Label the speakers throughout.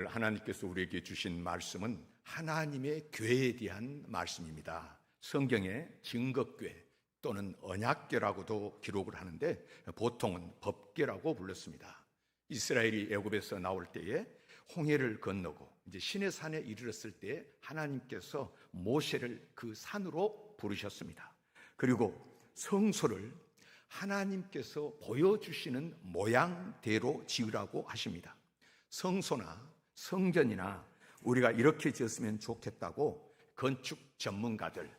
Speaker 1: 하나님께서 우리에게 주신 말씀은 하나님의 궤에 대한 말씀입니다. 성경에 증거궤 또는 언약궤라고도 기록을 하는데 보통은 법궤라고 불렀습니다. 이스라엘이 애굽에서 나올 때에 홍해를 건너고 이제 시내산에 이르렀을 때 하나님께서 모세를 그 산으로 부르셨습니다. 그리고 성소를 하나님께서 보여주시는 모양대로 지으라고 하십니다. 성소나 성전이나 우리가 이렇게 지었으면 좋겠다고 건축 전문가들,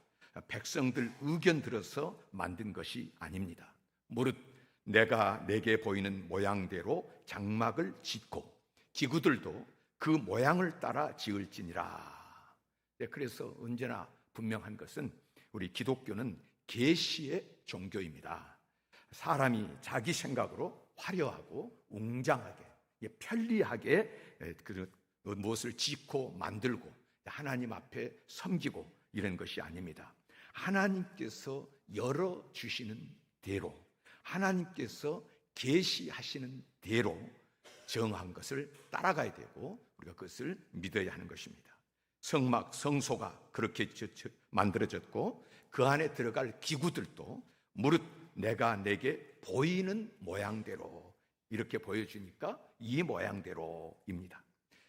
Speaker 1: 백성들 의견 들어서 만든 것이 아닙니다. 무릇 내가 내게 보이는 모양대로 장막을 짓고 기구들도 그 모양을 따라 지을지니라. 그래서 언제나 분명한 것은 우리 기독교는 계시의 종교입니다. 사람이 자기 생각으로 화려하고 웅장하게 편리하게 무엇을 짓고 만들고 하나님 앞에 섬기고 이런 것이 아닙니다. 하나님께서 열어주시는 대로, 하나님께서 계시하시는 대로 정한 것을 따라가야 되고 우리가 그것을 믿어야 하는 것입니다. 성막, 성소가 그렇게 만들어졌고 그 안에 들어갈 기구들도 무릇 내가 내게 보이는 모양대로 이렇게 보여주니까 이 모양대로입니다.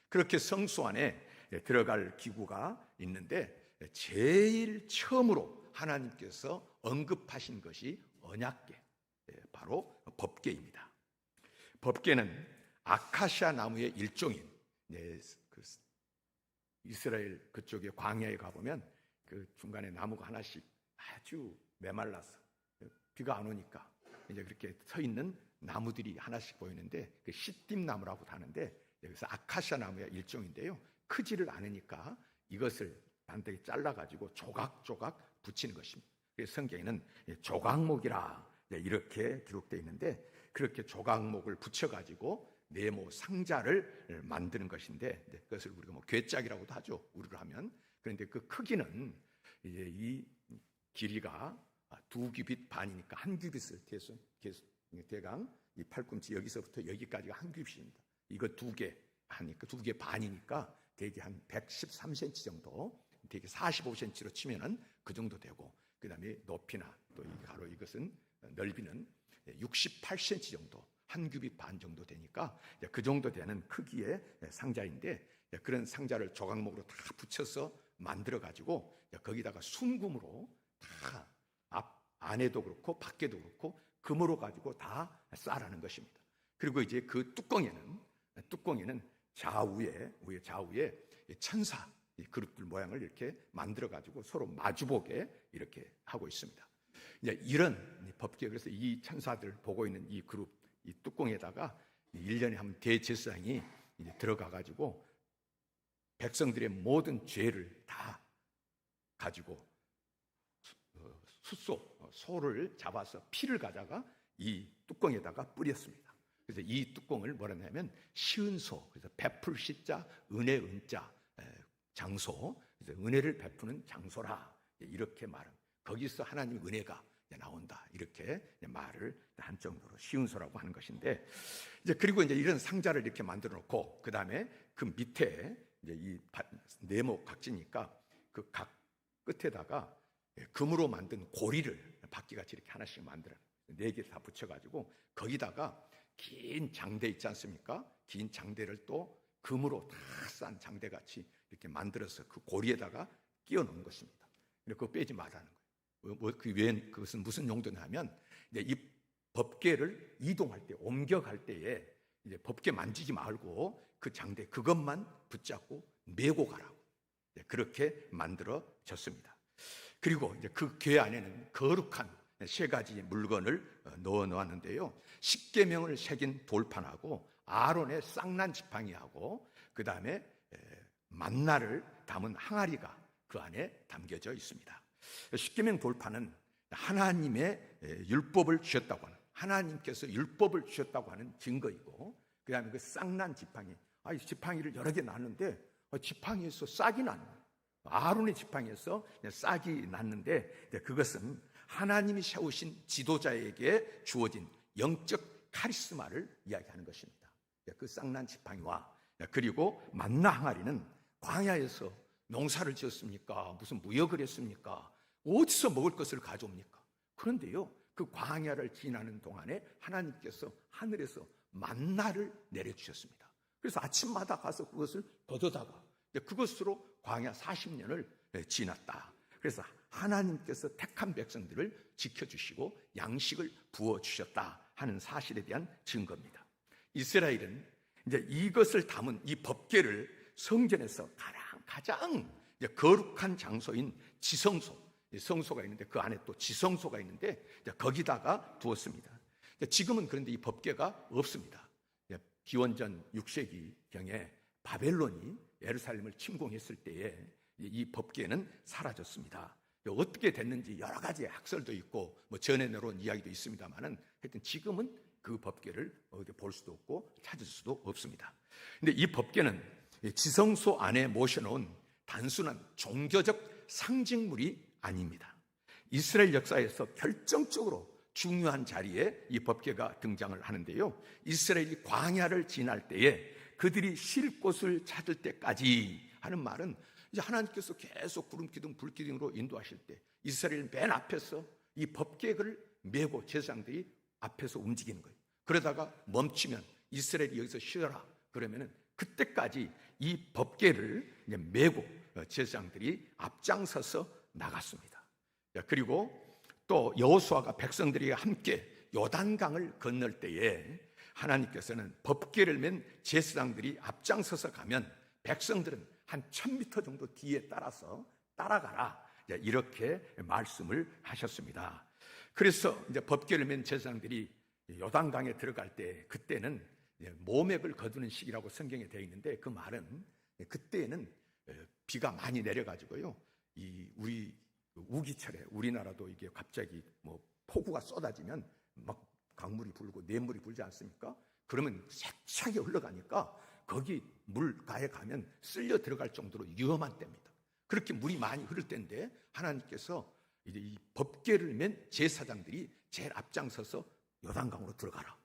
Speaker 1: 그렇게 성소 안에 들어갈 기구가 있는데 제일 처음으로 하나님께서 언급하신 것이 언약궤, 바로 법궤입니다. 법궤는 아카시아 나무의 일종인, 이스라엘 그쪽에 광야에 가보면 그 중간에 나무가 하나씩 아주 메말라서 비가 안 오니까 이제 그렇게 서 있는 나무들이 하나씩 보이는데 그 시딤 나무라고 하는데 여기서 아카시아 나무의 일종인데요. 크지를 않으니까 이것을 반대에 잘라가지고 조각조각 붙이는 것입니다. 그래서 성경에는 조각목이라 이렇게 기록되어 있는데 그렇게 조각목을 붙여가지고 네모 상자를 만드는 것인데 그것을 우리가 궤짝이라고도 하죠. 우리로 하면. 그런데 그 크기는 이제 이 길이가 2규빗 반이니까 한 규빗을 대강 이 팔꿈치 여기서부터 여기까지가 한 규빗입니다. 이거 2개 하니까 2개 반이니까 대개 한 113cm 정도, 대개 45cm로 치면은 그 정도 되고, 그 다음에 높이나 또 이 가로 이것은 넓이는 68cm 정도, 한 규빗 반 정도 되니까 그 정도 되는 크기의 상자인데 그런 상자를 조각목으로 다 붙여서 만들어 가지고 거기다가 순금으로 다 안에도 그렇고 밖에도 그렇고 금으로 가지고 다 싸라는 것입니다. 그리고 이제 그 뚜껑에는 좌우에 천사 그룹들 모양을 이렇게 만들어 가지고 서로 마주보게 이렇게 하고 있습니다. 이제 이런 법궤, 그래서 이 천사들 보고 있는 이 그룹, 이 뚜껑에다가 1년에 한 대제사장이 들어가 가지고 백성들의 모든 죄를 다 가지고 소를 잡아서 피를 가져가 이 뚜껑에다가 뿌렸습니다. 그래서 이 뚜껑을 뭐라 하냐면 시은소, 그래서 베풀 시자, 은혜 은자, 장소, 그래서 은혜를 베푸는 장소라 이렇게 말은 거기서 하나님 은혜가 나온다 이렇게 말을 한 정도로 시은소라고 하는 것인데 이제 그리고 이제 이런 상자를 이렇게 만들어 놓고 그 다음에 그 밑에 이제 이 네모 각지니까 그 각 끝에다가 금으로 만든 고리를 바퀴같이 이렇게 하나씩 만들어 4개 다 붙여가지고 거기다가 긴 장대 있지 않습니까? 긴 장대를 또 금으로 다 싼 장대같이 이렇게 만들어서 그 고리에다가 끼워 넣은 것입니다. 그거 빼지 말라는 거예요. 그 외엔 그것은 무슨 용도냐면 이제 이 법궤를 이동할 때, 옮겨갈 때에 이제 법궤 만지지 말고 그 장대 그것만 붙잡고 메고 가라고 그렇게 만들어졌습니다. 그리고 이제 그 궤 안에는 거룩한 3가지 물건을 넣어 놓았는데요. 십계명을 새긴 돌판하고 아론의 쌍난 지팡이하고 그 다음에 만나를 담은 항아리가 그 안에 담겨져 있습니다. 십계명 돌판은 하나님의 율법을 주셨다고 하는, 하나님께서 율법을 주셨다고 하는 증거이고, 그 다음에 그 쌍난 지팡이, 지팡이를 여러 개 놨는데 지팡이에서 싹이 나는 거예요. 아론의 지팡이에서 싹이 났는데 그것은 하나님이 세우신 지도자에게 주어진 영적 카리스마를 이야기하는 것입니다. 그 쌍난 지팡이와 그리고 만나 항아리는 광야에서 농사를 지었습니까? 무슨 무역을 했습니까? 어디서 먹을 것을 가져옵니까? 그런데요, 그 광야를 지나는 동안에 하나님께서 하늘에서 만나를 내려주셨습니다. 그래서 아침마다 가서 그것을 걷어다가 그것으로 광야 40년을 지났다. 그래서 하나님께서 택한 백성들을 지켜주시고 양식을 부어주셨다 하는 사실에 대한 증거입니다. 이스라엘은 이제 이것을 담은 이 법궤를 성전에서 가장 거룩한 장소인 지성소, 성소가 있는데 그 안에 또 지성소가 있는데 거기다가 두었습니다. 지금은 그런데 이 법궤가 없습니다. 기원전 6세기경에 바벨론이 예루살렘을 침공했을 때에 이 법궤는 사라졌습니다. 어떻게 됐는지 여러 가지 학설도 있고 전해 내려온 이야기도 있습니다만은 하여튼 지금은 그 법궤를 어디 볼 수도 없고 찾을 수도 없습니다. 근데 이 법궤는 지성소 안에 모셔놓은 단순한 종교적 상징물이 아닙니다. 이스라엘 역사에서 결정적으로 중요한 자리에 이 법궤가 등장을 하는데요, 이스라엘이 광야를 지날 때에 그들이 쉴 곳을 찾을 때까지 하는 말은 이제 하나님께서 계속 구름 기둥 불 기둥으로 인도하실 때 이스라엘 맨 앞에서 이 법궤를 메고 제사장들이 앞에서 움직이는 거예요. 그러다가 멈추면 이스라엘이 여기서 쉬어라 그러면은 그때까지 이 법궤를 메고 제사장들이 앞장서서 나갔습니다. 그리고 또 여호수아가 백성들이 함께 요단강을 건널 때에 하나님께서는 법궤를 맨 제사장들이 앞장서서 가면 백성들은 한 1000m 정도 뒤에 따라서 따라가라, 이렇게 말씀을 하셨습니다. 그래서 이제 법궤를 맨 제사장들이 요단강에 들어갈 때 그때는 모맥을 거두는 시기라고 성경에 되어 있는데 그 말은 그때는 비가 많이 내려가지고요, 우리 우기철에 우리나라도 이게 갑자기 폭우가 쏟아지면 막 강물이 불고 냇물이 불지 않습니까? 그러면 세차게 흘러가니까 거기 물가에 가면 쓸려 들어갈 정도로 위험한 때입니다. 그렇게 물이 많이 흐를 때인데 하나님께서 이제 이 법궤를 맨 제사장들이 제일 앞장서서 요단강으로 들어가라.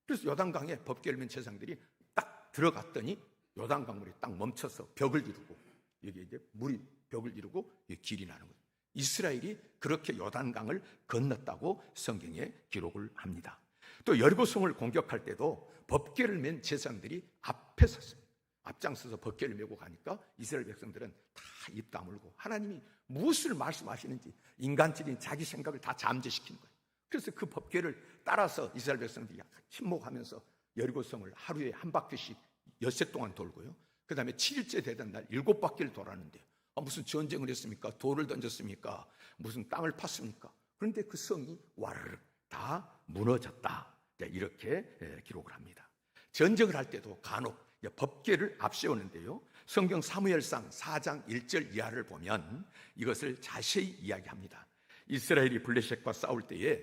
Speaker 1: 그래서 요단강에 법궤를 맨 제사장들이 딱 들어갔더니 요단강물이 딱 멈춰서 벽을 이루고 여기 이제 물이 벽을 이루고 길이 나는 거예요. 이스라엘이 그렇게 요단강을 건넜다고 성경에 기록을 합니다. 또 여리고성을 공격할 때도 법궤를 맨 제사장들이 앞에 섰습니다. 앞장서서 법궤를 메고 가니까 이스라엘 백성들은 다 입 다물고 하나님이 무엇을 말씀하시는지 인간적인 자기 생각을 다 잠재시키는 거예요. 그래서 그 법궤를 따라서 이스라엘 백성들이 침묵하면서 여리고성을 하루에 한 바퀴씩 엿새 동안 돌고요, 그 다음에 7일째 되던 날 7바퀴를 돌았는데요, 무슨 전쟁을 했습니까? 돌을 던졌습니까? 무슨 땅을 팠습니까? 그런데 그 성이 와르르 다 무너졌다, 이렇게 기록을 합니다. 전쟁을 할 때도 간혹 법궤를 앞세우는데요, 성경 사무엘상 4장 1절 이하를 보면 이것을 자세히 이야기합니다. 이스라엘이 블레셋과 싸울 때에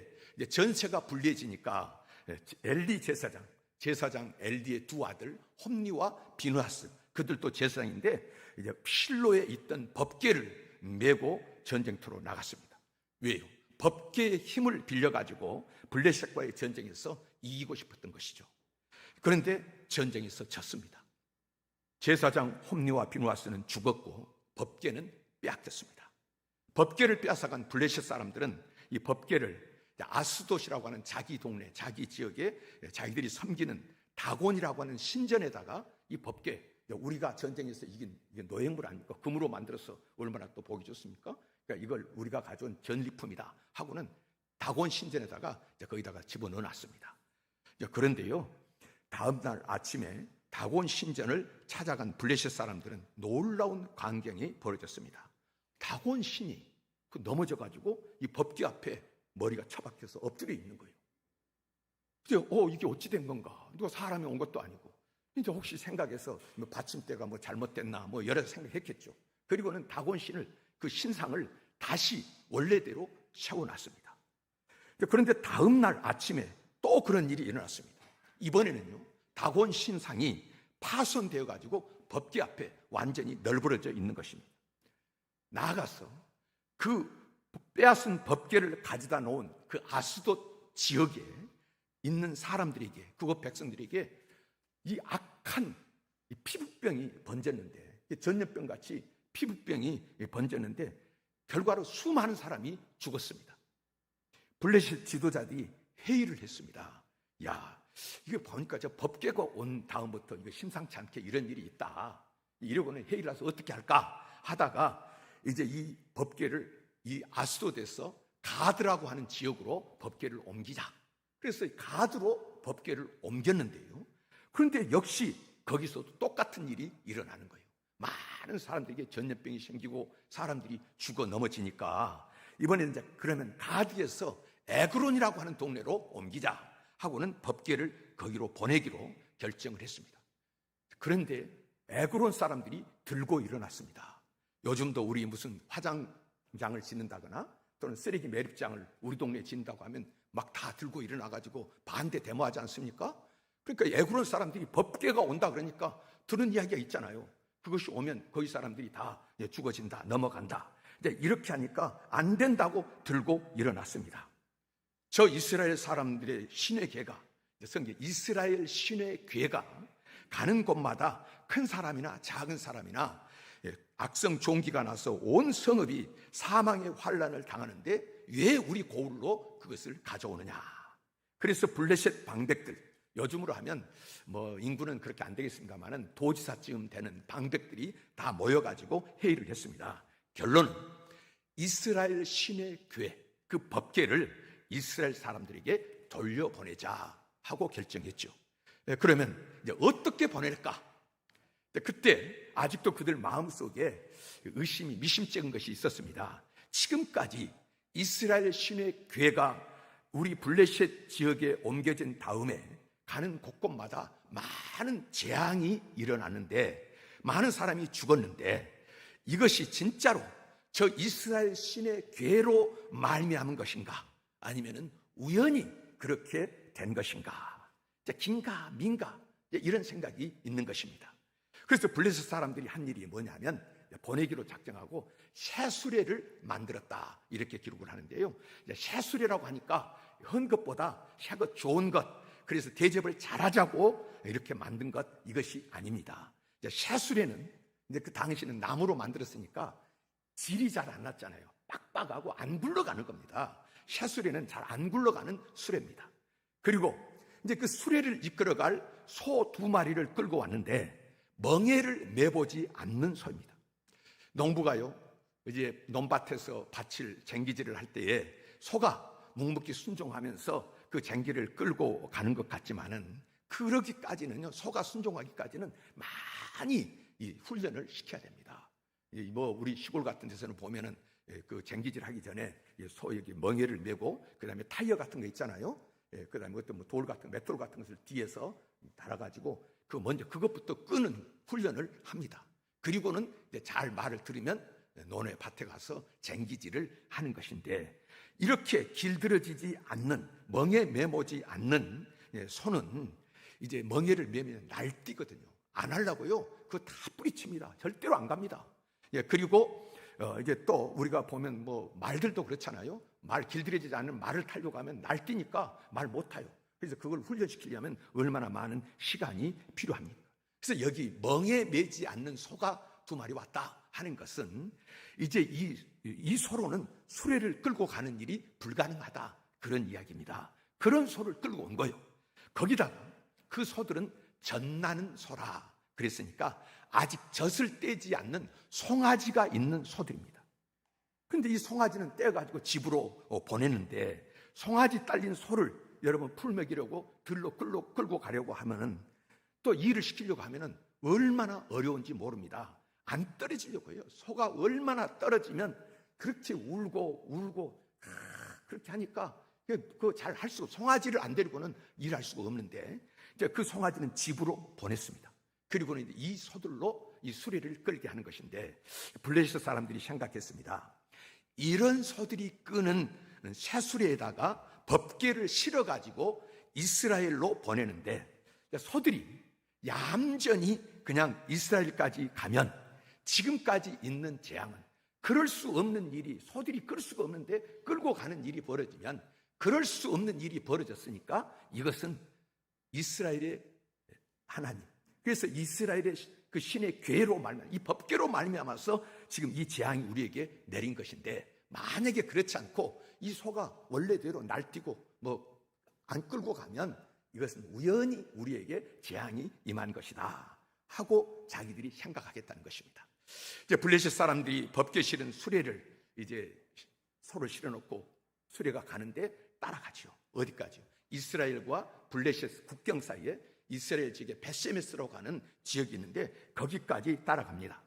Speaker 1: 전세가 불리해지니까 엘리 제사장 엘리의 두 아들 홈니와 비누하스, 그들도 제사장인데 이제 실로에 있던 법궤를 메고 전쟁터로 나갔습니다. 왜요? 법궤의 힘을 빌려가지고 블레셋과의 전쟁에서 이기고 싶었던 것이죠. 그런데 전쟁에서 졌습니다. 제사장 홈니와 비누하스는 죽었고 법궤는 빼앗겼습니다. 법궤를 빼앗아간 블레셋 사람들은 이 법궤를 아스돗이라고 하는 자기 동네, 자기 지역에 자기들이 섬기는 다곤이라고 하는 신전에다가 이 법궤, 우리가 전쟁에서 이긴 노획물 아닙니까? 금으로 만들어서 얼마나 또 보기 좋습니까? 그러니까 이걸 우리가 가져온 전리품이다 하고는 다곤 신전에다가 거기다가 집어넣어놨습니다. 그런데요, 다음 날 아침에 다곤 신전을 찾아간 블레셋 사람들은 놀라운 광경이 벌어졌습니다. 다곤 신이 넘어져가지고 이 법궤 앞에 머리가 처박혀서 엎드려 있는 거예요. 그래서 이게 어찌 된 건가? 누가 사람이 온 것도 아니고. 이제 혹시 생각해서 받침대가 잘못됐나 여러 생각했겠죠. 그리고는 다곤 신을 그 신상을 다시 원래대로 세워놨습니다. 그런데 다음 날 아침에 또 그런 일이 일어났습니다. 이번에는요, 다곤 신상이 파손되어 가지고 법궤 앞에 완전히 널브러져 있는 것입니다. 나아가서 그 빼앗은 법궤를 가져다 놓은 그 아스돗 지역에 있는 사람들에게, 그곳 백성들에게 이 악한 이 피부병이 번졌는데, 전염병 같이 피부병이 번졌는데 결과로 수많은 사람이 죽었습니다. 블레셋 지도자들이 회의를 했습니다. 야, 이거 보니까 저 법궤가 온 다음부터 이거 심상치 않게 이런 일이 있다. 이러고는 회의를 해서 어떻게 할까 하다가 이제 이 법궤를 이 아스도드에서 가드라고 하는 지역으로 법궤를 옮기자. 그래서 가드로 법궤를 옮겼는데요. 그런데 역시 거기서도 똑같은 일이 일어나는 거예요. 많은 사람들에게 전염병이 생기고 사람들이 죽어 넘어지니까 이번에는 이제 그러면 가드에서 에그론이라고 하는 동네로 옮기자 하고는 법궤를 거기로 보내기로 결정을 했습니다. 그런데 에그론 사람들이 들고 일어났습니다. 요즘도 우리 무슨 화장장을 짓는다거나 또는 쓰레기 매립장을 우리 동네에 짓는다고 하면 막 다 들고 일어나가지고 반대 데모하지 않습니까? 그러니까 에그론 사람들이 법궤가 온다 그러니까 들은 이야기가 있잖아요. 그것이 오면 거기 사람들이 다 죽어진다, 넘어간다. 이렇게 하니까 안 된다고 들고 일어났습니다. 저 이스라엘 사람들의 신의 괴가, 성경 이스라엘 신의 괴가 가는 곳마다 큰 사람이나 작은 사람이나 악성 종기가 나서 온 성읍이 사망의 환난을 당하는데 왜 우리 고을로 그것을 가져오느냐. 그래서 블레셋 방백들, 요즘으로 하면 뭐 인구는 그렇게 안 되겠습니다만은 도지사쯤 되는 방백들이 다 모여가지고 회의를 했습니다. 결론은 이스라엘 신의 괴, 그 법궤를 이스라엘 사람들에게 돌려보내자 하고 결정했죠. 그러면 이제 어떻게 보낼까? 그때 아직도 그들 마음속에 의심이 미심쩍은 것이 있었습니다. 지금까지 이스라엘 신의 괴가 우리 블레셋 지역에 옮겨진 다음에 가는 곳곳마다 많은 재앙이 일어났는데, 많은 사람이 죽었는데 이것이 진짜로 저 이스라엘 신의 괴로 말미암은 것인가, 아니면은 우연히 그렇게 된 것인가, 긴가 민가 이런 생각이 있는 것입니다. 그래서 블레셋 사람들이 한 일이 뭐냐면 보내기로 작정하고 새수레를 만들었다 이렇게 기록을 하는데요. 새수레라고 하니까 헌 것보다 새것 좋은 것, 그래서 대접을 잘하자고 이렇게 만든 것, 이것이 아닙니다. 새수레는 이제 그 당시는 나무로 만들었으니까 질이 잘 안 났잖아요. 빡빡하고 안 굴러가는 겁니다. 새수레는 잘 안 굴러가는 수레입니다. 그리고 이제 그 수레를 이끌어갈 소 2마리를 끌고 왔는데 멍에를 매보지 않는 소입니다. 농부가요, 이제 논밭에서 밭을 쟁기질을 할 때에 소가 묵묵히 순종하면서 그 쟁기를 끌고 가는 것 같지만은 그러기까지는요, 소가 순종하기까지는 많이 이 훈련을 시켜야 됩니다. 뭐 우리 시골 같은 데서는 보면은 그 쟁기질 하기 전에 소에게 멍에를 메고 그다음에 타이어 같은 거 있잖아요. 그다음에 어떤 뭐 돌 같은 맷돌 같은 것을 뒤에서 달아가지고 그 먼저 그것부터 끄는 훈련을 합니다. 그리고는 이제 잘 말을 들으면 논에 밭에 가서 쟁기질을 하는 것인데, 이렇게 길들여지지 않는, 멍에 매모지 않는 소는 이제 멍에를 매면 날뛰거든요. 안 하려고요, 그거 다 뿌리칩니다. 절대로 안 갑니다. 그리고 이제 또 우리가 보면 뭐 말들도 그렇잖아요. 말 길들여지지 않는 말을 타려고 하면 날뛰니까 말 못 타요. 그래서 그걸 훈련시키려면 얼마나 많은 시간이 필요합니까? 그래서 여기 멍에 매지 않는 소가 2마리 왔다 하는 것은 이제 이 소로는 수레를 끌고 가는 일이 불가능하다, 그런 이야기입니다. 그런 소를 끌고 온 거예요. 거기다가 그 소들은 젖나는 소라 그랬으니까 아직 젖을 떼지 않는 송아지가 있는 소들입니다. 그런데 이 송아지는 떼가지고 집으로 보내는데, 송아지 딸린 소를 여러분 풀 먹이려고 들로 끌고 가려고 하면은, 또 일을 시키려고 하면은 얼마나 어려운지 모릅니다. 안 떨어지려고 해요. 소가 얼마나 떨어지면 그렇게 울고 그렇게 하니까 그 잘 할 수가, 송아지를 안 데리고는 일할 수가 없는데, 이제 그 송아지는 집으로 보냈습니다. 그리고는 이 소들로 이 수레를 끌게 하는 것인데, 블레셋 사람들이 생각했습니다. 이런 소들이 끄는 새수레에다가 법궤를 실어가지고 이스라엘로 보내는데, 소들이 얌전히 그냥 이스라엘까지 가면 지금까지 있는 재앙은, 그럴 수 없는 일이, 소들이 끌 수가 없는데 끌고 가는 일이 벌어지면, 그럴 수 없는 일이 벌어졌으니까 이것은 이스라엘의 하나님, 그래서 이스라엘의 그 신의 괴로 말미암아, 이 법궤로 말미암아서 지금 이 재앙이 우리에게 내린 것인데, 만약에 그렇지 않고 이 소가 원래대로 날뛰고 뭐 안 끌고 가면 이것은 우연히 우리에게 재앙이 임한 것이다 하고 자기들이 생각하겠다는 것입니다. 이제 블레셋 사람들이 법궤 실은 수레를 이제 소를 실어놓고 수레가 가는데 따라가죠. 어디까지요? 이스라엘과 블레셋 국경 사이에 이스라엘 지역의 벳세메스로 가는 지역이 있는데 거기까지 따라갑니다.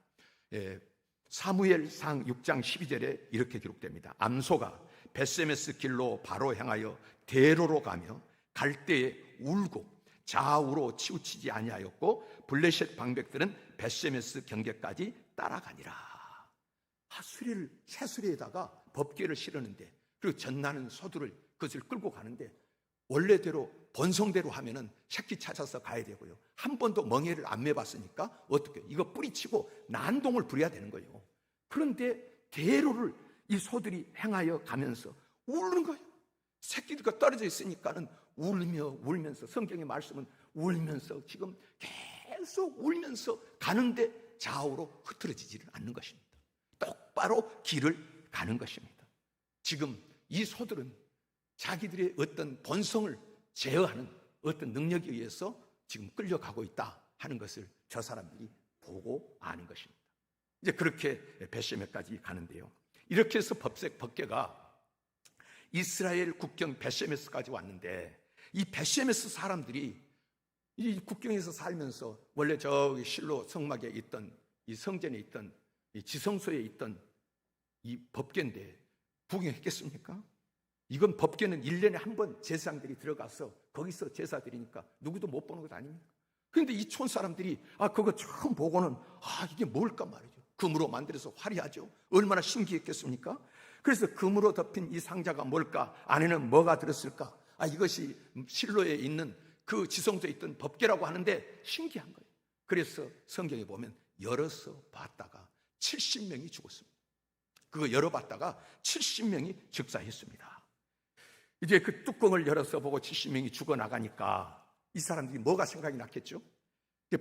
Speaker 1: 사무엘상 6장 12절에 이렇게 기록됩니다. 암소가 벳세메스 길로 바로 향하여 대로로 가며 갈 때에 울고 좌우로 치우치지 아니하였고 블레셋 방백들은 벳세메스 경계까지 따라가니라. 수레를, 새 수레에다가 법궤를 실었는데, 그리고 전나는 소들을 그것을 끌고 가는데, 원래대로 본성대로 하면은 새끼 찾아서 가야 되고요. 한 번도 멍에를 안 매봤으니까 어떻게 이거 뿌리치고 난동을 부려야 되는 거예요. 그런데 대로를 이 소들이 행하여 가면서 우는 거예요. 새끼들과 떨어져 있으니까는 울면서, 성경의 말씀은 울면서 지금 계속 울면서 가는데 좌우로 흐트러지지를 않는 것입니다. 똑바로 길을 가는 것입니다. 지금 이 소들은 자기들의 어떤 본성을 제어하는 어떤 능력에 의해서 지금 끌려가고 있다 하는 것을 저 사람들이 보고 아는 것입니다. 이제 그렇게 벳세메까지 가는데요. 이렇게 해서 법궤가 이스라엘 국경 벳세메스까지 왔는데, 이 벳세메스 사람들이 이 국경에서 살면서 원래 저기 실로 성막에 있던 이 성전에 있던 이 지성소에 있던 이 법궤인데 구경했겠습니까? 이건 법궤는 1년에 한 번 제사장들이 들어가서 거기서 제사 드리니까 누구도 못 보는 것 아닙니까? 그런데 이 촌 사람들이 그거 처음 보고는 이게 뭘까 말이죠. 금으로 만들어서 화려하죠. 얼마나 신기했겠습니까? 그래서 금으로 덮인 이 상자가 뭘까? 안에는 뭐가 들었을까? 이것이 실로에 있는 그 지성소에 있던 법궤라고 하는데 신기한 거예요. 그래서 성경에 보면 열어서 봤다가 70명이 죽었습니다. 그거 열어봤다가 70명이 즉사했습니다. 이제 그 뚜껑을 열어서 보고 70명이 죽어나가니까 이 사람들이 뭐가 생각이 났겠죠?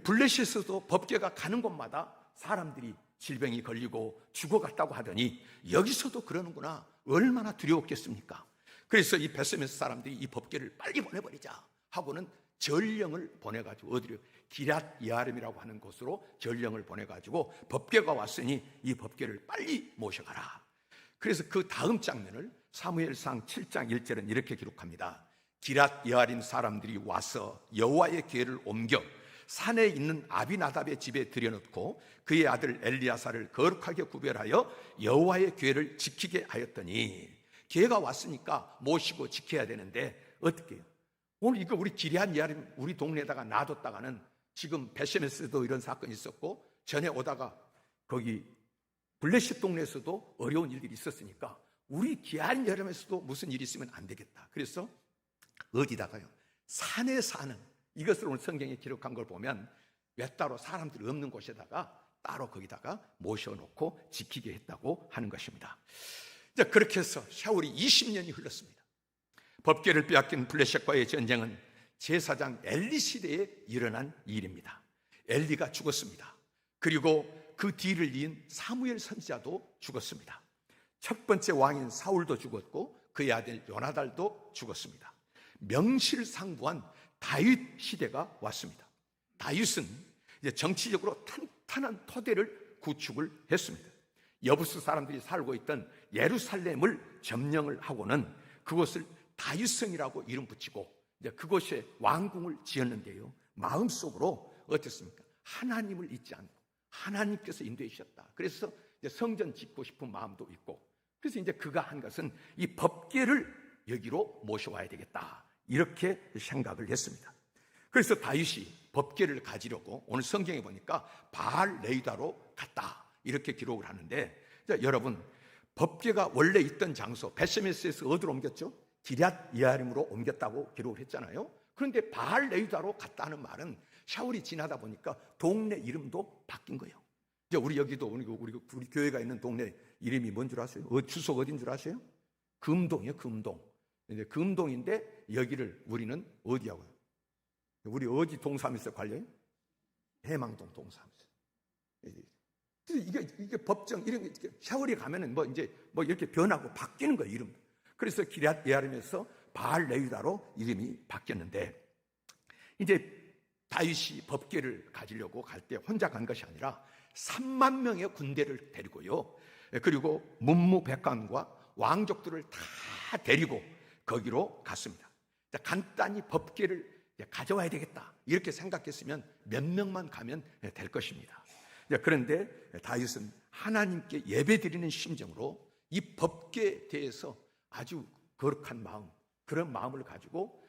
Speaker 1: 블레셋에서도 법궤가 가는 곳마다 사람들이 질병이 걸리고 죽어갔다고 하더니 여기서도 그러는구나. 얼마나 두려웠겠습니까? 그래서 이 벳세메스 사람들이 이 법궤를 빨리 보내버리자 하고는 전령을 보내가지고 어디로? 기럇 여아림이라고 하는 곳으로 전령을 보내가지고 법궤가 왔으니 이 법궤를 빨리 모셔가라. 그래서 그 다음 장면을 사무엘상 7장 1절은 이렇게 기록합니다. 기럇 여아림 사람들이 와서 여호와의 궤를 옮겨 산에 있는 아비나답의 집에 들여놓고 그의 아들 엘리야사를 거룩하게 구별하여 여호와의 궤를 지키게 하였더니, 궤가 왔으니까 모시고 지켜야 되는데 어떻게 해요? 오늘 이거 우리 기럇 여아림 우리 동네에다가 놔뒀다가는 지금 벳세메스도 이런 사건이 있었고 전에 오다가 거기 블레셋 동네에서도 어려운 일들이 있었으니까 우리 기럇 여아림에서도 무슨 일이 있으면 안 되겠다. 그래서 어디다가요? 산에 사는, 이것을 오늘 성경에 기록한 걸 보면 외따로 사람들이 없는 곳에다가 따로 거기다가 모셔놓고 지키게 했다고 하는 것입니다. 자, 그렇게 해서 세월이 20년이 흘렀습니다. 법궤를 빼앗긴 블레셋과의 전쟁은 제사장 엘리 시대에 일어난 일입니다. 엘리가 죽었습니다. 그리고 그 뒤를 이은 사무엘 선지자도 죽었습니다. 첫 번째 왕인 사울도 죽었고 그의 아들 요나단도 죽었습니다. 명실상부한 다윗 시대가 왔습니다. 다윗은 이제 정치적으로 탄탄한 토대를 구축을 했습니다. 여부스 사람들이 살고 있던 예루살렘을 점령을 하고는 그곳을 다윗성이라고 이름 붙이고 이제 그곳에 왕궁을 지었는데요. 마음속으로 어땠습니까? 하나님을 잊지 않고 하나님께서 인도해 주셨다. 그래서 이제 성전 짓고 싶은 마음도 있고, 그래서 이제 그가 한 것은 이 법궤를 여기로 모셔와야 되겠다. 이렇게 생각을 했습니다. 그래서 다윗이 법궤를 가지려고 오늘 성경에 보니까 바알 레이다로 갔다. 이렇게 기록을 하는데, 자, 여러분, 법궤가 원래 있던 장소 벳세메스에서 어디로 옮겼죠? 기럇 여아림으로 옮겼다고 기록을 했잖아요. 그런데 바알 레이다로 갔다는 말은 샤울이 지나다 보니까 동네 이름도 바뀐 거예요. 이제 우리 여기도 우리 교회가 있는 동네 이름이 뭔 줄 아세요? 주소가 어딘 줄 아세요? 금동이에요. 금동. 이제 금동인데 여기를 우리는 어디하고요? 우리 어디 동사무소 관련해요? 대망동 동사무소. 이게 법정 이런 게 세월이 가면은 뭐 이렇게 변하고 바뀌는 거예요, 이름. 그래서 기럇 예아림에서 바알 레위다로 이름이 바뀌었는데, 이제 다윗이 법궤를 가지려고 갈 때 혼자 간 것이 아니라 3만 명의 군대를 데리고요, 그리고 문무백관과 왕족들을 다 데리고 거기로 갔습니다. 간단히 법궤를 가져와야 되겠다 이렇게 생각했으면 몇 명만 가면 될 것입니다. 그런데 다윗은 하나님께 예배드리는 심정으로 이 법궤에 대해서 아주 거룩한 마음, 그런 마음을 가지고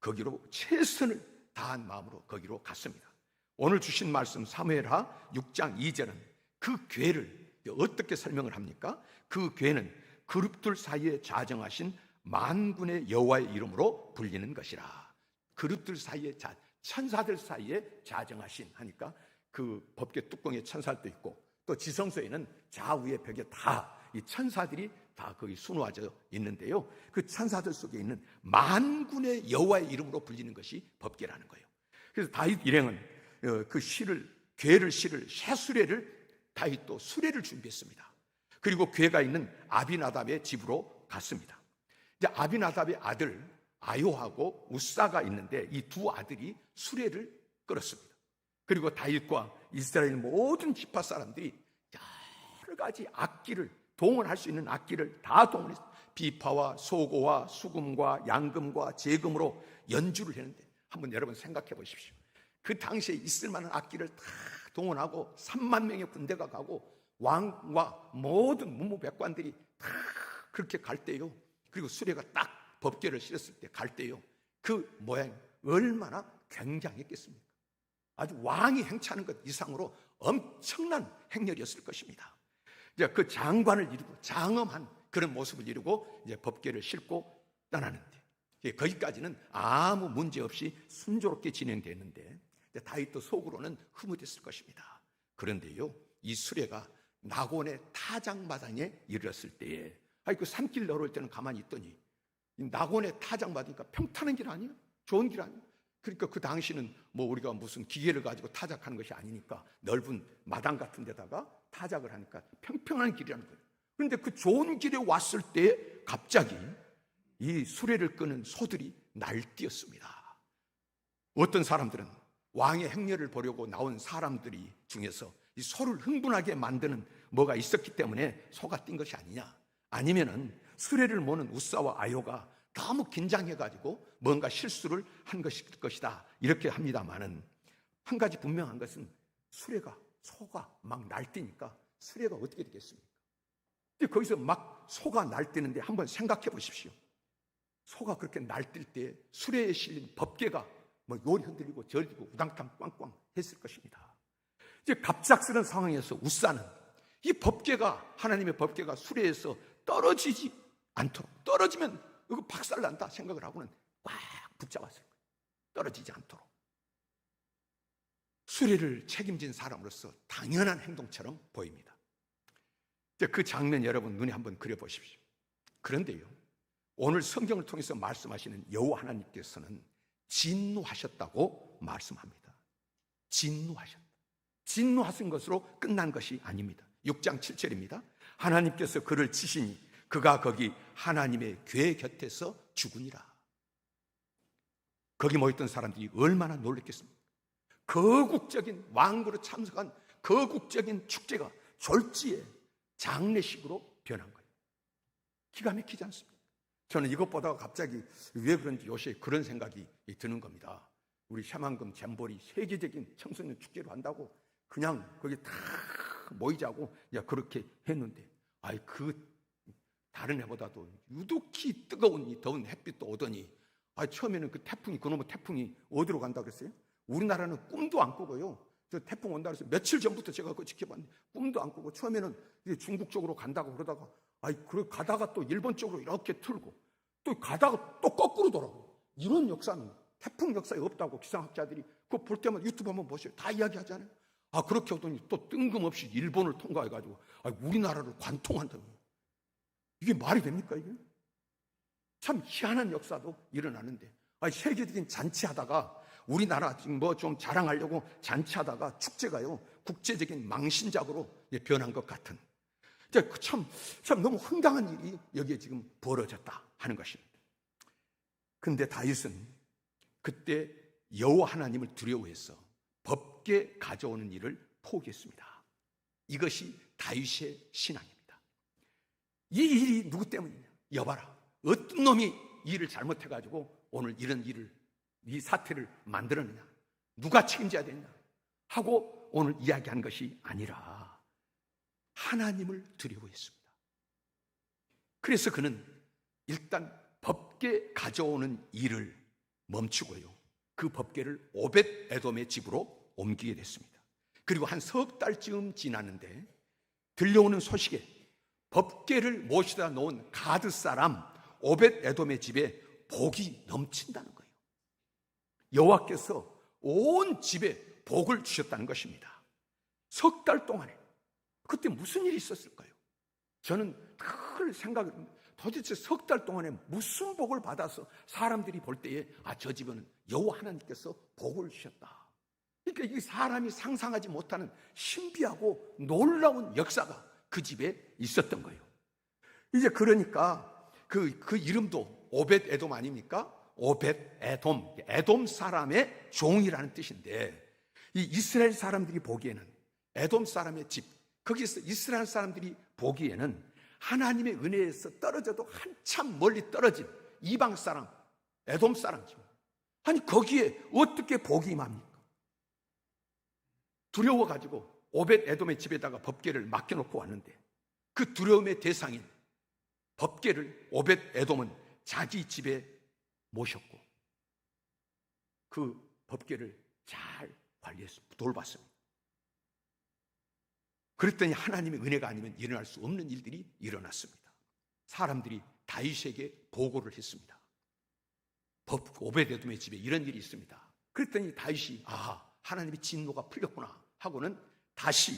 Speaker 1: 거기로 최선을 다한 마음으로 거기로 갔습니다. 오늘 주신 말씀 사무엘하 6장 2절은 그 궤를 어떻게 설명을 합니까? 그 궤는 그룹들 사이에 자정하신 만군의 여호와의 이름으로 불리는 것이라. 그룹들 사이에 천사들 사이에 자정하신 하니까 그 법궤 뚜껑에 천사도 있고, 또 지성소에는 좌우의 벽에 다 이 천사들이 다 거기 수놓아져 있는데요, 그 천사들 속에 있는 만군의 여호와의 이름으로 불리는 것이 법궤라는 거예요. 그래서 다윗 일행은 그 궤를 실을 쇠수레를, 다윗도 수레를 준비했습니다. 그리고 궤가 있는 아비나답의 집으로 갔습니다. 이제 아비나답의 아들 아요하고 우사가 있는데 이 두 아들이 수레를 끌었습니다. 그리고 다윗과 이스라엘 모든 지파 사람들이 여러 가지 악기를, 동원할 수 있는 악기를 다 동원했습니다. 비파와 소고와 수금과 양금과 재금으로 연주를 했는데, 한번 여러분 생각해 보십시오. 그 당시에 있을 만한 악기를 다 동원하고 3만 명의 군대가 가고 왕과 모든 문무백관들이 다 그렇게 갈 때요, 그리고 수레가 딱 법궤를 실었을 때 갈 때요, 그 모양이 얼마나 굉장했겠습니까? 아주 왕이 행차하는 것 이상으로 엄청난 행렬이었을 것입니다. 이제 그 장관을 이루고 장엄한 그런 모습을 이루고 이제 법궤를 싣고 떠나는데, 거기까지는 아무 문제 없이 순조롭게 진행됐는데, 다윗도 속으로는 흐뭇했을 것입니다. 그런데요, 이 수레가 낙원의 타작마당에 이르렀을 때에, 그 산길 내려올 때는 가만히 있더니 낙원의 타작마당이니까 평탄한 길 아니에요? 좋은 길 아니에요? 그러니까 그 당시는 뭐 우리가 무슨 기계를 가지고 타작하는 것이 아니니까 넓은 마당 같은 데다가 타작을 하니까 평평한 길이라는 거예요. 그런데 그 좋은 길에 왔을 때 갑자기 이 수레를 끄는 소들이 날뛰었습니다. 어떤 사람들은 왕의 행렬을 보려고 나온 사람들이 중에서 이 소를 흥분하게 만드는 뭐가 있었기 때문에 소가 뛴 것이 아니냐, 아니면은 수레를 모는 우사와 아요가 너무 긴장해가지고 뭔가 실수를 한 것일 것이다 이렇게 합니다만은, 한 가지 분명한 것은 소가 막 날뛰니까 수레가 어떻게 되겠습니까? 근데 거기서 막 소가 날뛰는데 한번 생각해 보십시오. 소가 그렇게 날뛸 때 수레에 실린 법궤가 뭐 요리 흔들리고 저리고 우당탕 꽝꽝 했을 것입니다. 이제 갑작스런 상황에서 우사는 이 법궤가, 하나님의 법궤가 수레에서 떨어지지 않도록, 떨어지면 이거 박살난다 생각을 하고는 꽉 붙잡았을 거예요. 떨어지지 않도록. 수레를 책임진 사람으로서 당연한 행동처럼 보입니다. 그 장면 여러분 눈에 한번 그려보십시오. 그런데요, 오늘 성경을 통해서 말씀하시는 여호와 하나님께서는 진노하셨다고 말씀합니다. 진노하신 것으로 끝난 것이 아닙니다. 6장 7절입니다. 하나님께서 그를 치시니 그가 거기 하나님의 궤 곁에서 죽으니라. 거기 모였던 사람들이 얼마나 놀랐겠습니까? 거국적인 왕으로 참석한 거국적인 축제가 졸지에 장례식으로 변한 거예요. 기가 막히지 않습니까? 저는 이것 보다가 갑자기 왜 그런지 요새 그런 생각이 드는 겁니다. 우리 샤만금 잼볼이 세계적인 청소년 축제로 한다고 그냥 거기 다 모이자고 그렇게 했는데, 그 다른 해보다도 유독히 뜨거운 이 더운 햇빛도 오더니, 처음에는 그 태풍이, 그놈의 태풍이 어디로 간다 그랬어요? 우리나라는 꿈도 안 꾸고요, 저 태풍 온다 그래서 며칠 전부터 제가 그거 지켜봤는데 꿈도 안 꾸고, 처음에는 중국 쪽으로 간다고 그러다가 그래 가다가 또 일본 쪽으로 이렇게 틀고 또 가다가 또 거꾸로 돌아오고, 이런 역사는 태풍 역사에 없다고 기상학자들이 그거 볼 때마다 유튜브 한번 보세요. 다 이야기하잖아요. 그렇게 하더니 또 뜬금없이 일본을 통과해가지고 우리나라를 관통한다고. 이게 말이 됩니까 이게? 참 희한한 역사도 일어나는데, 세계적인 잔치하다가 우리나라 지금 뭐 좀 자랑하려고 잔치하다가 축제가요 국제적인 망신작으로 변한 것 같은, 참 너무 황당한 일이 여기에 지금 벌어졌다 하는 것입니다. 그런데 다윗은 그때 여호와 하나님을 두려워해서 법궤 가져오는 일을 포기했습니다. 이것이 다윗의 신앙입니다. 이 일이 누구 때문이냐? 여봐라, 어떤 놈이 이 일을 잘못해가지고 오늘 이런 일을, 이 사태를 만들었느냐, 누가 책임져야 되냐 하고 오늘 이야기한 것이 아니라 하나님을 두려워했습니다. 그래서 그는 일단 법궤 가져오는 일을 멈추고요, 그 법궤를 오벳 에돔의 집으로 옮기게 됐습니다. 그리고 한 석 달쯤 지났는데 들려오는 소식에 법궤를 모시다 놓은 가드 사람 오벳 에돔의 집에 복이 넘친다는 거예요. 여호와께서 온 집에 복을 주셨다는 것입니다. 석 달 동안에 그때 무슨 일이 있었을까요? 저는 늘 생각을, 도대체 석 달 동안에 무슨 복을 받아서 사람들이 볼 때에 저 집에는 여호와 하나님께서 복을 주셨다. 그러니까 이 사람이 상상하지 못하는 신비하고 놀라운 역사가 그 집에 있었던 거예요. 이제 그러니까 그 이름도 오벳 에돔 아닙니까? 오벳 에돔, 에돔 사람의 종이라는 뜻인데, 이 이스라엘 사람들이 보기에는 에돔 사람의 집, 거기서 이스라엘 사람들이 보기에는 하나님의 은혜에서 떨어져도 한참 멀리 떨어진 이방 사람, 에돔 사람 집. 아니 거기에 어떻게 복이 임합니까? 두려워가지고 오벳 에돔의 집에다가 법궤를 맡겨놓고 왔는데, 그 두려움의 대상인 법궤를 오벳 에돔은 자기 집에 모셨고 그 법궤를 잘 관리했습니다. 돌봤습니다. 그랬더니 하나님의 은혜가 아니면 일어날 수 없는 일들이 일어났습니다. 사람들이 다윗에게 보고를 했습니다. 오벳 에돔의 집에 이런 일이 있습니다. 그랬더니 다윗이 하나님의 진노가 풀렸구나 하고는 다시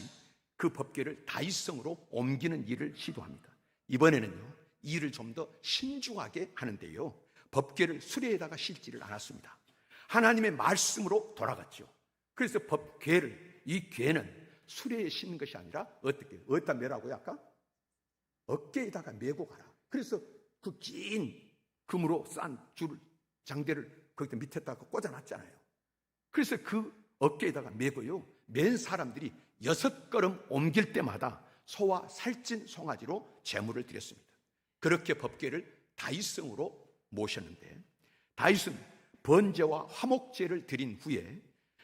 Speaker 1: 그 법궤를 다윗성으로 옮기는 일을 시도합니다. 이번에는요, 이 일을 좀 더 신중하게 하는데요, 법궤를 수레에다가 싣지를 않았습니다. 하나님의 말씀으로 돌아갔죠. 그래서 법궤를, 이 궤는 수레에 싣는 것이 아니라 어디다 매라고요? 아까? 어깨에다가 메고 가라. 그래서 그 긴 금으로 싼 줄을, 장대를 거기다 밑에다가 꽂아놨잖아요. 그래서 그 어깨에다가 메고요, 맨 사람들이 6걸음 옮길 때마다 소와 살찐 송아지로 제물을 드렸습니다. 그렇게 법궤를 다윗성으로 모셨는데, 다윗은 번제와 화목제를 드린 후에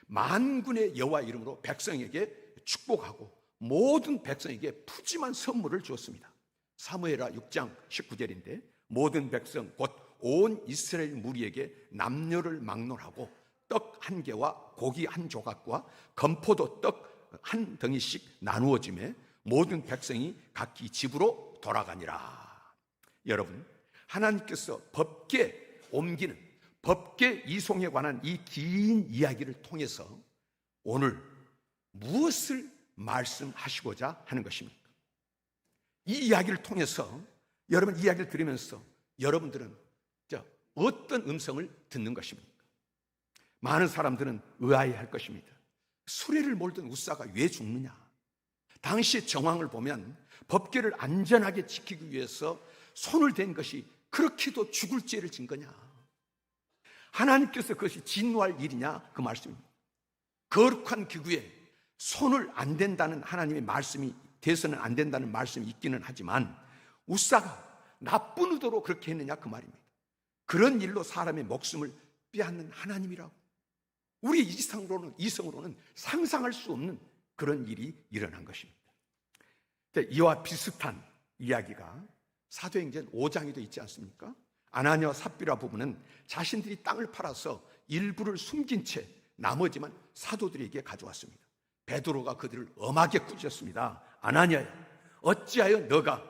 Speaker 1: 만군의 여호와 이름으로 백성에게 축복하고 모든 백성에게 푸짐한 선물을 주었습니다. 사무엘하 6장 19절인데 모든 백성 곧 온 이스라엘 무리에게 남녀를 막론하고 떡 한 개와 고기 한 조각과 건포도 떡 한 덩이씩 나누어지매 모든 백성이 각기 집으로 돌아가니라. 여러분, 하나님께서 법궤 옮기는, 법궤 이송에 관한 이 긴 이야기를 통해서 오늘 무엇을 말씀하시고자 하는 것입니까? 이 이야기를 통해서, 여러분 이야기를 들으면서 여러분들은 어떤 음성을 듣는 것입니까? 많은 사람들은 의아해할 것입니다. 수레를 몰던 우사가 왜 죽느냐? 당시의 정황을 보면 법궤를 안전하게 지키기 위해서 손을 댄 것이 그렇게도 죽을 죄를 진 거냐? 하나님께서 그것이 진노할 일이냐? 그 말씀입니다. 거룩한 기구에 손을 안 댄다는 하나님의 말씀이, 대서는 안 된다는 말씀이 있기는 하지만 우사가 나쁜 의도로 그렇게 했느냐? 그 말입니다. 그런 일로 사람의 목숨을 빼앗는 하나님이라고. 우리 이성으로는 상상할 수 없는 그런 일이 일어난 것입니다. 이와 비슷한 이야기가 사도행전 5장에도 있지 않습니까? 아나니아와 삽비라 부부는 자신들이 땅을 팔아서 일부를 숨긴 채 나머지만 사도들에게 가져왔습니다. 베드로가 그들을 엄하게 꾸짖었습니다. 아나니아야, 어찌하여 너가,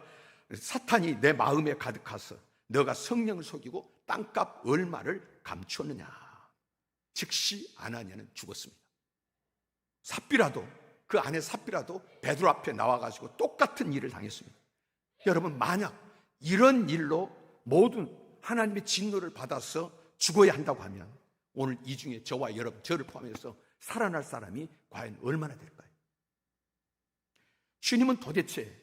Speaker 1: 사탄이 내 마음에 가득하서 너가 성령을 속이고 땅값 얼마를 감추었느냐? 즉시 아나니아는 죽었습니다. 삽비라도, 그 아내 삽비라도 베드로 앞에 나와가지고 똑같은 일을 당했습니다. 여러분, 만약 이런 일로 모든 하나님의 진노를 받아서 죽어야 한다고 하면 오늘 이 중에 저와 여러분, 저를 포함해서 살아날 사람이 과연 얼마나 될까요? 주님은 도대체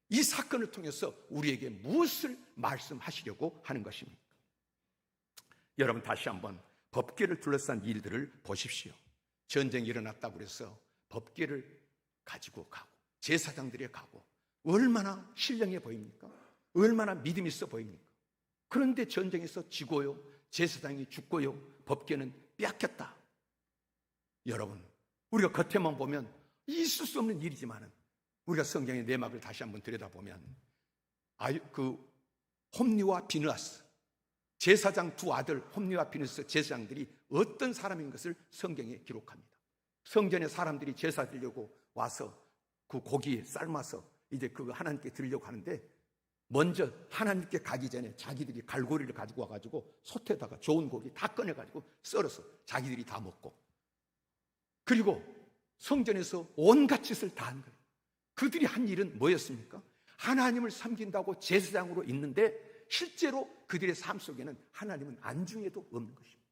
Speaker 1: 이 사건을 통해서 우리에게 무엇을 말씀하시려고 하는 것입니까? 여러분, 다시 한번 법궤를 둘러싼 일들을 보십시오. 전쟁이 일어났다고 해서 법궤를 가지고 가고 제사장들이 가고 얼마나 신령해 보입니까? 얼마나 믿음 있어 보입니까? 그런데 전쟁에서 지고요, 제사장이 죽고요, 법궤는 빼앗겼다. 여러분, 우리가 겉에만 보면 있을 수 없는 일이지만은 우리가 성경의 내막을 다시 한번 들여다보면 홈리와 비느하스, 제사장 두 아들 홈리와 비느하스 제사장들이 어떤 사람인 것을 성경에 기록합니다. 성전에 사람들이 제사 드리려고 와서 그 고기 삶아서 이제 그거 하나님께 드리려고 하는데, 먼저 하나님께 가기 전에 자기들이 갈고리를 가지고 와가지고 솥에다가 좋은 고기 다 꺼내가지고 썰어서 자기들이 다 먹고, 그리고 성전에서 온갖 짓을 다 한 거예요. 그들이 한 일은 뭐였습니까? 하나님을 섬긴다고 제사장으로 있는데 실제로 그들의 삶 속에는 하나님은 안중에도 없는 것입니다.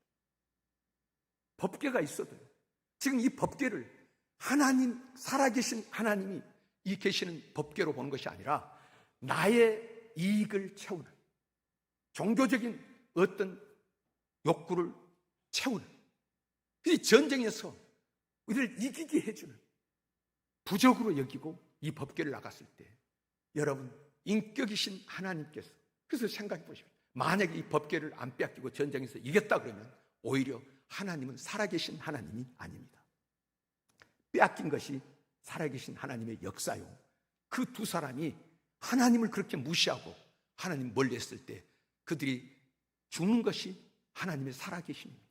Speaker 1: 법궤가 있어도요, 지금 이 법궤를 하나님, 살아계신 하나님이 이 계시는 법궤로 보는 것이 아니라 나의 이익을 채우는, 종교적인 어떤 욕구를 채우는, 이 전쟁에서 우리를 이기게 해주는 부적으로 여기고 이 법궤를 나갔을 때, 여러분, 인격이신 하나님께서, 그래서 생각해 보십시오. 만약에 이 법궤를 안 빼앗기고 전쟁에서 이겼다 그러면 오히려 하나님은 살아계신 하나님이 아닙니다. 빼앗긴 것이 살아계신 하나님의 역사요. 그 두 사람이 하나님을 그렇게 무시하고 하나님 멀리 했을 때 그들이 죽는 것이 하나님의 살아계심입니다.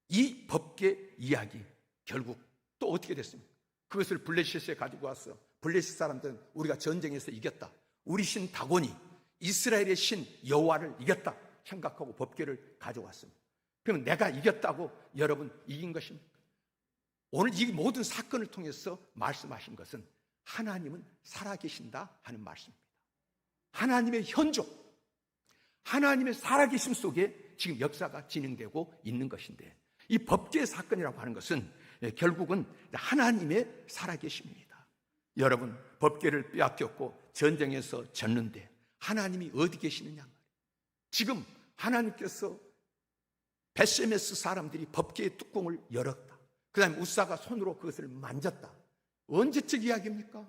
Speaker 1: 이 법궤 이야기 결국 또 어떻게 됐습니까? 그것을 블레셋에 가지고 와서 블레셋 사람들은 우리가 전쟁에서 이겼다, 우리 신 다곤이 이스라엘의 신 여호와를 이겼다 생각하고 법궤를 가져왔습니다. 그러면 내가 이겼다고 여러분 이긴 것입니까? 오늘 이 모든 사건을 통해서 말씀하신 것은 하나님은 살아계신다 하는 말씀입니다. 하나님의 현존, 하나님의 살아계심 속에 지금 역사가 진행되고 있는 것인데, 이 법궤 사건이라고 하는 것은 결국은 하나님의 살아계심입니다. 여러분, 법궤를 빼앗겼고 전쟁에서 졌는데 하나님이 어디 계시느냐? 지금 하나님께서 베세메스 사람들이 법궤의 뚜껑을 열었다. 그 다음에 우사가 손으로 그것을 만졌다. 언제적 이야기입니까?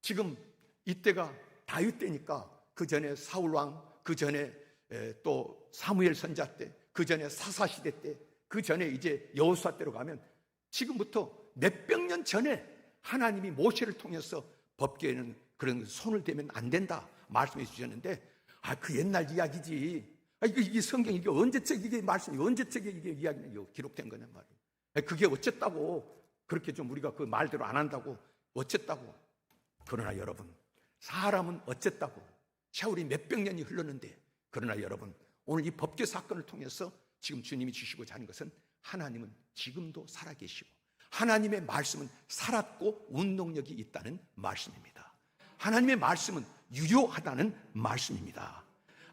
Speaker 1: 지금 이때가 다윗 때니까 그 전에 사울 왕, 그 전에 또 사무엘 선자 때, 그 전에 사사 시대 때, 그 전에 이제 여호수아 때로 가면 지금부터 몇백 년 전에 하나님이 모세를 통해서 법궤에는 그런 손을 대면 안 된다 말씀해 주셨는데, 그 옛날 이야기지. 이게 성경, 이게 언제적 이게 말씀이 언제적 이게 이야기는 기록된 거냐 말이에요. 그게 어쨌다고 그렇게 좀 우리가 그 말대로 안 한다고 어쨌다고. 그러나 여러분, 사람은 어쨌다고 세월이 몇백 년이 흘렀는데, 그러나 여러분, 오늘 이 법궤 사건을 통해서 지금 주님이 주시고자 하는 것은 하나님은 지금도 살아계시고 하나님의 말씀은 살았고 운동력이 있다는 말씀입니다. 하나님의 말씀은 유효하다는 말씀입니다.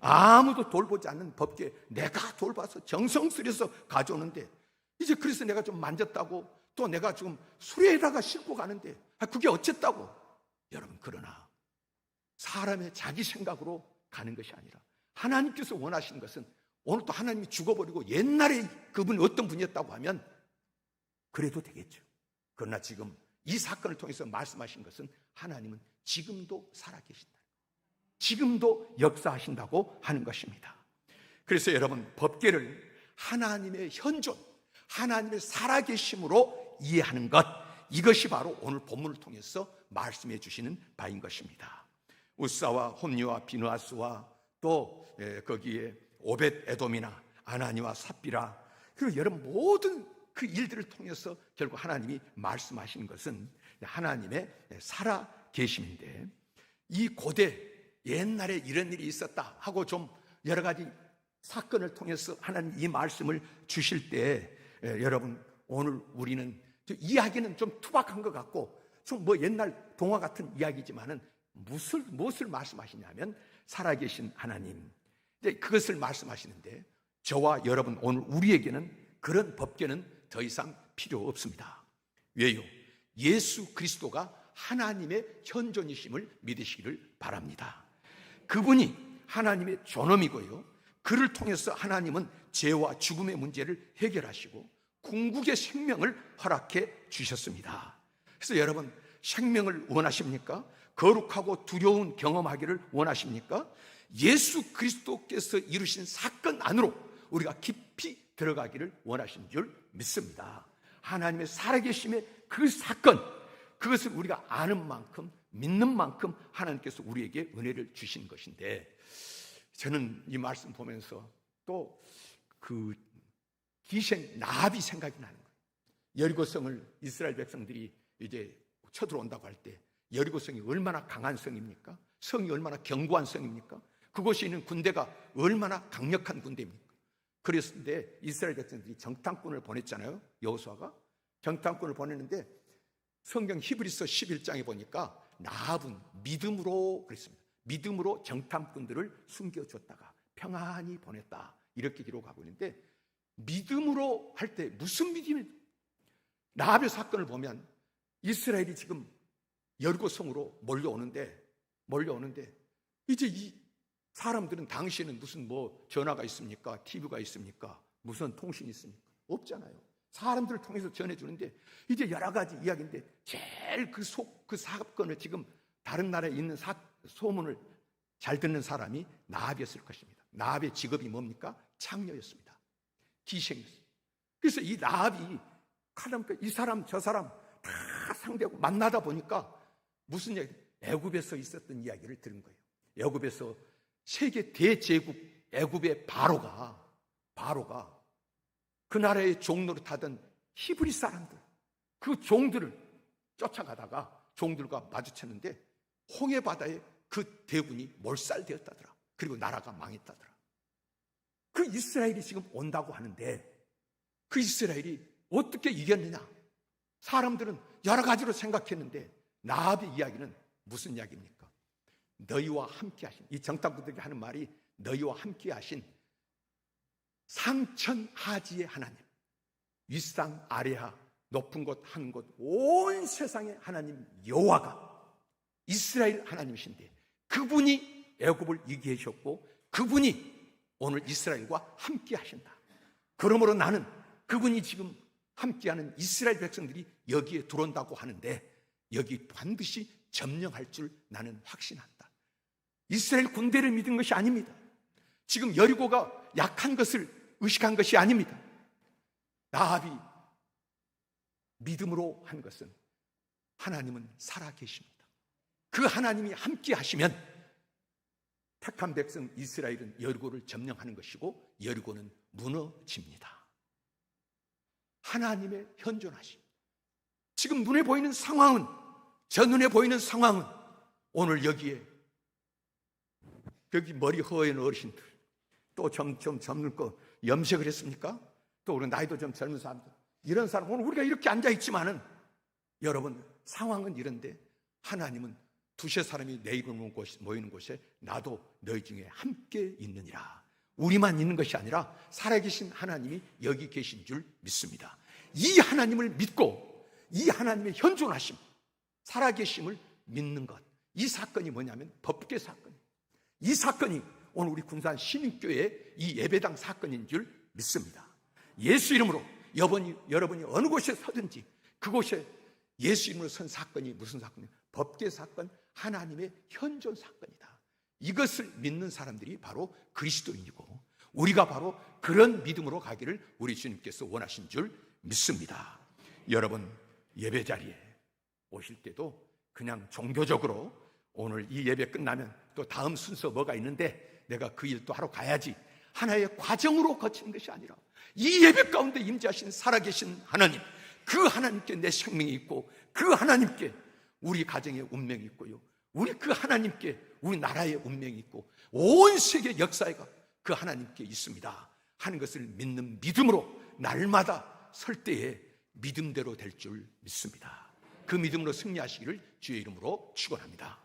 Speaker 1: 아무도 돌보지 않는 법궤 내가 돌봐서 정성 들여서 가져오는데, 이제 그래서 내가 좀 만졌다고 또 내가 지금 수레에다가 싣고 가는데 그게 어쨌다고. 여러분, 그러나 사람의 자기 생각으로 가는 것이 아니라 하나님께서 원하시는 것은, 오늘 또 하나님이 죽어버리고 옛날에 그분이 어떤 분이었다고 하면 그래도 되겠죠. 그러나 지금 이 사건을 통해서 말씀하신 것은 하나님은 지금도 살아계신다, 지금도 역사하신다고 하는 것입니다. 그래서 여러분, 법궤를 하나님의 현존, 하나님의 살아계심으로 이해하는 것, 이것이 바로 오늘 본문을 통해서 말씀해 주시는 바인 것입니다. 우사와 홈리와 비느하스와 또 거기에 오벳 에돔이나 아나니와 삽비라, 그리고 여러분 모든 그 일들을 통해서 결국 하나님이 말씀하시는 것은 하나님의 살아계심인데, 이 고대 옛날에 이런 일이 있었다 하고 좀 여러 가지 사건을 통해서 하나님 이 말씀을 주실 때, 여러분 오늘 우리는 이야기는 좀 투박한 것 같고 좀 뭐 옛날 동화 같은 이야기지만은 무엇을 말씀하시냐면 살아계신 하나님, 이제 그것을 말씀하시는데, 저와 여러분 오늘 우리에게는 그런 법궤는 더 이상 필요 없습니다. 왜요? 예수 그리스도가 하나님의 현존이심을 믿으시기를 바랍니다. 그분이 하나님의 존엄이고요, 그를 통해서 하나님은 죄와 죽음의 문제를 해결하시고 궁극의 생명을 허락해 주셨습니다. 그래서 여러분, 생명을 원하십니까? 거룩하고 두려운 경험하기를 원하십니까? 예수 그리스도께서 이루신 사건 안으로 우리가 깊이 들어가기를 원하신 줄 믿습니다. 하나님의 살아계심의 그 사건, 그것을 우리가 아는 만큼, 믿는 만큼 하나님께서 우리에게 은혜를 주신 것인데, 저는 이 말씀 보면서 또 그 기생 라합이 생각이 나는 거예요. 여리고성을 이스라엘 백성들이 이제 쳐들어온다고 할 때, 여리고성이 얼마나 강한 성입니까? 성이 얼마나 견고한 성입니까? 그곳에 있는 군대가 얼마나 강력한 군대입니까? 그랬는데 이스라엘 백성들이 정탐꾼을 보냈잖아요. 여호수아가 정탐꾼을 보냈는데, 성경 히브리서 11장에 보니까 라합은 믿음으로 그랬습니다. 믿음으로 정탐꾼들을 숨겨줬다가 평안히 보냈다, 이렇게 기록하고 있는데, 믿음으로 할 때 무슨 믿음이? 라합의 사건을 보면 이스라엘이 지금 여리고성으로 몰려오는데 이제 이 사람들은, 당시에는 무슨 뭐 전화가 있습니까? TV가 있습니까? 무슨 통신이 있습니까? 없잖아요. 사람들을 통해서 전해주는데, 이제 여러 가지 이야기인데 제일 그 사건을 지금 다른 나라에 있는 소문을 잘 듣는 사람이 라합이었을 것입니다. 라합의 직업이 뭡니까? 창녀였습니다. 기생이었습니다. 그래서 이 라합이 이 사람 저 사람 다 상대하고 만나다 보니까 무슨 얘기? 애굽에서 있었던 이야기를 들은 거예요. 애굽에서 세계 대제국 애굽의 바로가 그 나라의 종로를 타던 히브리 사람들, 그 종들을 쫓아가다가 종들과 마주쳤는데 홍해 바다에 그 대군이 몰살되었다더라. 그리고 나라가 망했다더라. 그 이스라엘이 지금 온다고 하는데, 그 이스라엘이 어떻게 이겼느냐? 사람들은 여러 가지로 생각했는데, 라합의 이야기는 무슨 이야기입니까? 너희와 함께 하신, 이 정탐꾼들에게 하는 말이 너희와 함께 하신 상천하지의 하나님, 윗상 아래하 높은 곳 한 곳 온 세상의 하나님 여호와가 이스라엘 하나님이신데, 그분이 애굽을 이기게 하셨고 그분이 오늘 이스라엘과 함께 하신다. 그러므로 나는 그분이 지금 함께하는 이스라엘 백성들이 여기에 들어온다고 하는데, 여기 반드시 점령할 줄 나는 확신한다. 이스라엘 군대를 믿은 것이 아닙니다. 지금 여리고가 약한 것을 의식한 것이 아닙니다. 라합이 믿음으로 한 것은 하나님은 살아계십니다. 그 하나님이 함께 하시면 택한 백성 이스라엘은 여리고를 점령하는 것이고 여리고는 무너집니다. 하나님의 현존하심. 지금 눈에 보이는 상황은, 저 눈에 보이는 상황은 오늘 여기 머리 허연 어르신들, 또 좀 젊은 거 염색을 했습니까? 또 우리 나이도 좀 젊은 사람들, 이런 사람, 오늘 우리가 이렇게 앉아있지만은 여러분, 상황은 이런데 하나님은 두세 사람이 내 이름으로 모이는 곳에 나도 너희 중에 함께 있느니라. 우리만 있는 것이 아니라 살아계신 하나님이 여기 계신 줄 믿습니다. 이 하나님을 믿고 이 하나님의 현존하심, 살아계심을 믿는 것, 이 사건이 뭐냐면 법궤 사건입니다. 이 사건이 오늘 우리 군산 신인교회의 이 예배당 사건인 줄 믿습니다. 예수 이름으로 여러분이 어느 곳에 서든지 그곳에 예수 이름으로 선 사건이 무슨 사건이에요? 법궤 사건, 하나님의 현존 사건이다. 이것을 믿는 사람들이 바로 그리스도인이고, 우리가 바로 그런 믿음으로 가기를 우리 주님께서 원하신 줄 믿습니다. 여러분, 예배 자리에 오실 때도 그냥 종교적으로 오늘 이 예배 끝나면 또 다음 순서 뭐가 있는데 내가 그 일 또 하러 가야지, 하나의 과정으로 거치는 것이 아니라 이 예배 가운데 임재하신 살아계신 하나님, 그 하나님께 내 생명이 있고 그 하나님께 우리 가정의 운명이 있고요, 우리 그 하나님께 우리 나라의 운명이 있고 온 세계 역사가 그 하나님께 있습니다 하는 것을 믿는 믿음으로 날마다 설 때에 믿음대로 될 줄 믿습니다. 그 믿음으로 승리하시기를 주의 이름으로 축원합니다.